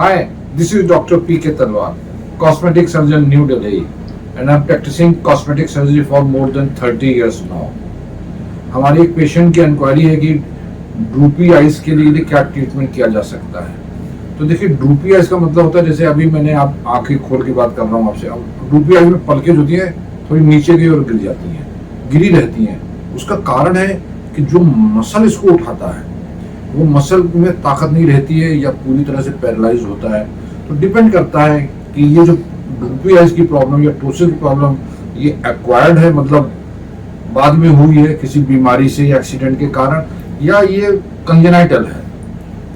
Hi, this is Dr. P.K. Talwar, cosmetic surgeon, New Delhi, and I'm practicing cosmetic surgery for more than 30 years now. हमारी एक patient की inquiry है कि droopy eyes के लिए क्या ट्रीटमेंट किया जा सकता है। तो देखिए, ड्रूपी आइज का मतलब होता है, जैसे अभी मैंने आप आंखें खोल के बात कर रहा हूँ आपसे, अब ड्रूपी आइज में पलकें होती हैं थोड़ी नीचे की ओर गिर जाती हैं, गिरी रहती हैं। उसका कारण है कि जो मसल इसको उठाता है वो मसल में ताकत नहीं रहती है या पूरी तरह से पैरालाइज होता है। तो डिपेंड करता है कि ये जो ड्रूपी आइज की प्रॉब्लम या टोसिस की प्रॉब्लम ये एक्वायर्ड है, मतलब बाद में हुई है किसी बीमारी से या एक्सीडेंट के कारण, या ये कंजेनाइटल है।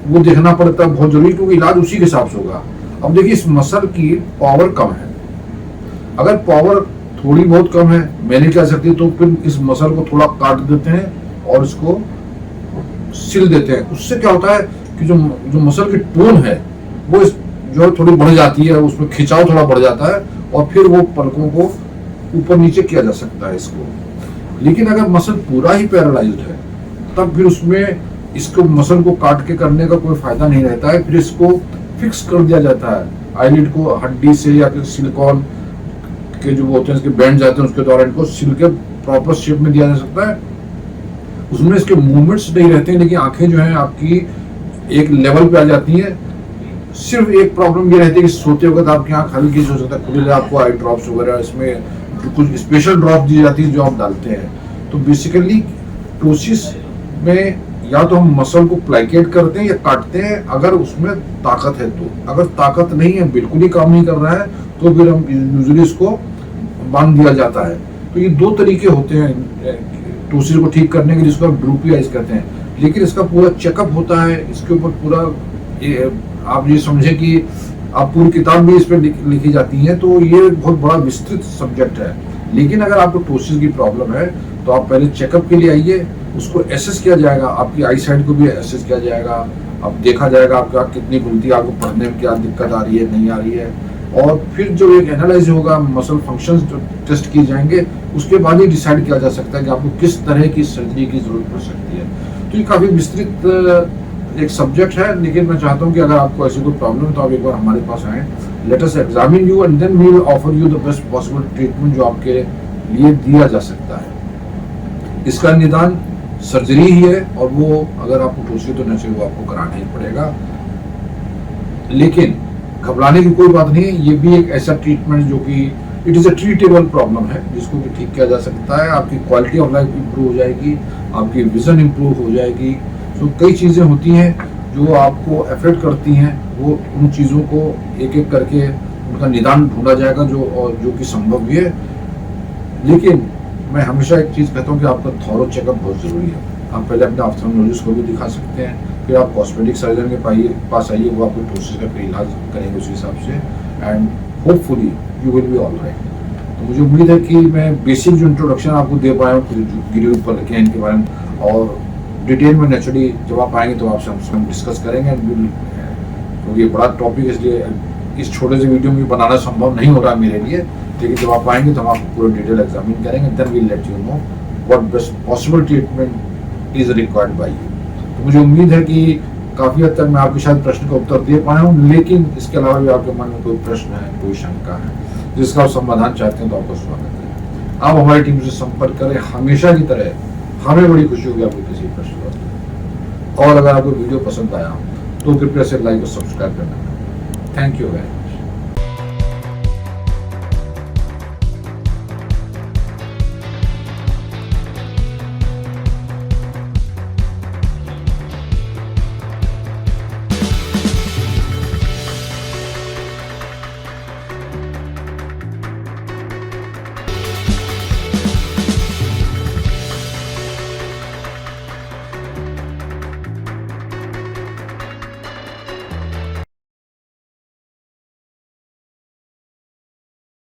वो देखना पड़ता है बहुत जरूरी, क्योंकि इलाज उसी के हिसाब से होगा। अब देखिए, इस मसल की पावर कम है। अगर पावर थोड़ी बहुत कम है, मैं नहीं कह सकती, तो फिर इस मसल को थोड़ा काट देते हैं और इसको सिल देते हैं। उससे क्या होता है कि जो मसल की टोन है वो जो थोड़ी बढ़ जाती है, उसमें खिंचाव थोड़ा बढ़ जाता है और फिर वो पलकों को ऊपर नीचे किया जा सकता है इसको। लेकिन अगर मसल पूरा ही पैरालाइज्ड है तब फिर उसमें इसको मसल को काट के करने का कोई फायदा नहीं रहता है। फिर इसको फिक्स कर दिया जाता है आईलिड को हड्डी से, या फिर सिलिकॉन के जो होते हैं इसके बैंड जाते हैं उसके द्वारा इनको सिल के प्रॉपर शेप में दिया जा सकता है। उसमें इसके मूवमेंट्स नहीं रहते हैं, लेकिन आंखें जो हैं आपकी एक लेवल पे आ जाती हैं। सिर्फ एक प्रॉब्लम ये रहती है कि सोते वक्त आपकी आंख हल्की से हो सकता है खुले, आपको आई ड्रॉप्स वगैरह इसमें कुछ स्पेशल ड्रॉप दी जाती है जो आप डालते हैं। तो बेसिकली टोसिस में या तो हम मसल को प्लाइकेट करते हैं या काटते हैं, अगर उसमें ताकत है तो। अगर ताकत नहीं है, बिल्कुल ही काम नहीं कर रहा है, तो फिर हम यूजुअली इसको बांध दिया जाता है। तो ये दो तरीके होते हैं टोसिस को ठीक करने के, जिसको आप ड्रूपी आइज कहते हैं। लेकिन इसका पूरा चेकअप होता है, इसके ऊपर पूरा आप ये समझे कि आप पूरी किताब भी इस पर लिखी जाती है। तो ये बहुत बड़ा विस्तृत सब्जेक्ट है। लेकिन अगर आपको टोसिस की प्रॉब्लम है तो आप पहले चेकअप के लिए आइए, उसको एसेस किया जाएगा, आपकी आई साइड को भी एसेस किया जाएगा। अब देखा जाएगा आपका कितनी खुलती है, आपको पढ़ने में क्या दिक्कत आ रही है, नहीं आ रही है। और फिर जो एक एनालाइज होगा, मसल फंक्शंस जो टेस्ट किए जाएंगे, उसके बाद ही डिसाइड किया जा सकता है कि आपको किस तरह की सर्जरी की जरूरत पड़ सकती है। तो ये काफी विस्तृत एक सब्जेक्ट है। लेकिन मैं चाहता हूँ कि अगर आपको ऐसी कोई प्रॉब्लम है तो आप एक बार हमारे पास आए, let us examine you and then we will offer you the best possible treatment जो आपके लिए दिया जा सकता है। इसका निदान सर्जरी ही है, और वो अगर आपको टोसिस तो नहीं वो आपको कराना ही पड़ेगा। लेकिन घबराने की कोई बात नहीं है, ये भी एक ऐसा ट्रीटमेंट जो कि it is a treatable problem है, जिसको कि ठीक किया जा सकता है। आपकी क्वालिटी ऑफ लाइफ इंप्रूव हो जाएगी, आपकी विजन इंप्रूव हो जाएगी। तो कई चीज़ें होती हैं जो आपको अफेक्ट करती हैं, वो उन चीज़ों को एक एक करके उनका निदान ढूंढा जाएगा जो कि संभव भी है। लेकिन मैं हमेशा एक चीज़ कहता हूँ कि आपका थॉरो चेकअप बहुत ज़रूरी है। आप पहले अपने ऑप्थेल्मोलॉजिस्ट को भी दिखा सकते हैं, फिर आप कॉस्मेटिक सर्जन के पास आइए, वो आपको टोसिस का फिर इलाज करेंगे उसी हिसाब से, and hopefully you will be all right. तो मुझे उम्मीद है कि मैं बेसिक जो इंट्रोडक्शन आपको दे पाया हूँ गिरे ऊपर लिखे हैं इनके बारे में, और डिटेल में नेचुरली जब आप आएंगे तो आपसे हम डिस्कस करेंगे। क्योंकि ये बड़ा टॉपिक है, इसलिए इस छोटे से वीडियो में बनाना संभव नहीं हो रहा है मेरे लिए। लेकिन जब आप आएंगे तो हम आपको पूरा डिटेल एग्जामिन करेंगे, then we let you know what best possible treatment is required by you. तो मुझे उम्मीद है कि काफ़ी हद तक मैं आपके शायद प्रश्न का उत्तर दे पाया हूँ। लेकिन इसके अलावा भी आपके मन में कोई प्रश्न है, कोई शंका है जिसका आप समाधान चाहते हैं, तो आपका स्वागत है। आप हमारी टीम से संपर्क करें। हमेशा की तरह हमें बड़ी खुशी होगी आपको किसी प्रश्न का। और अगर आपको वीडियो पसंद आया तो कृपया से लाइक और सब्सक्राइब करना। Thank you very much.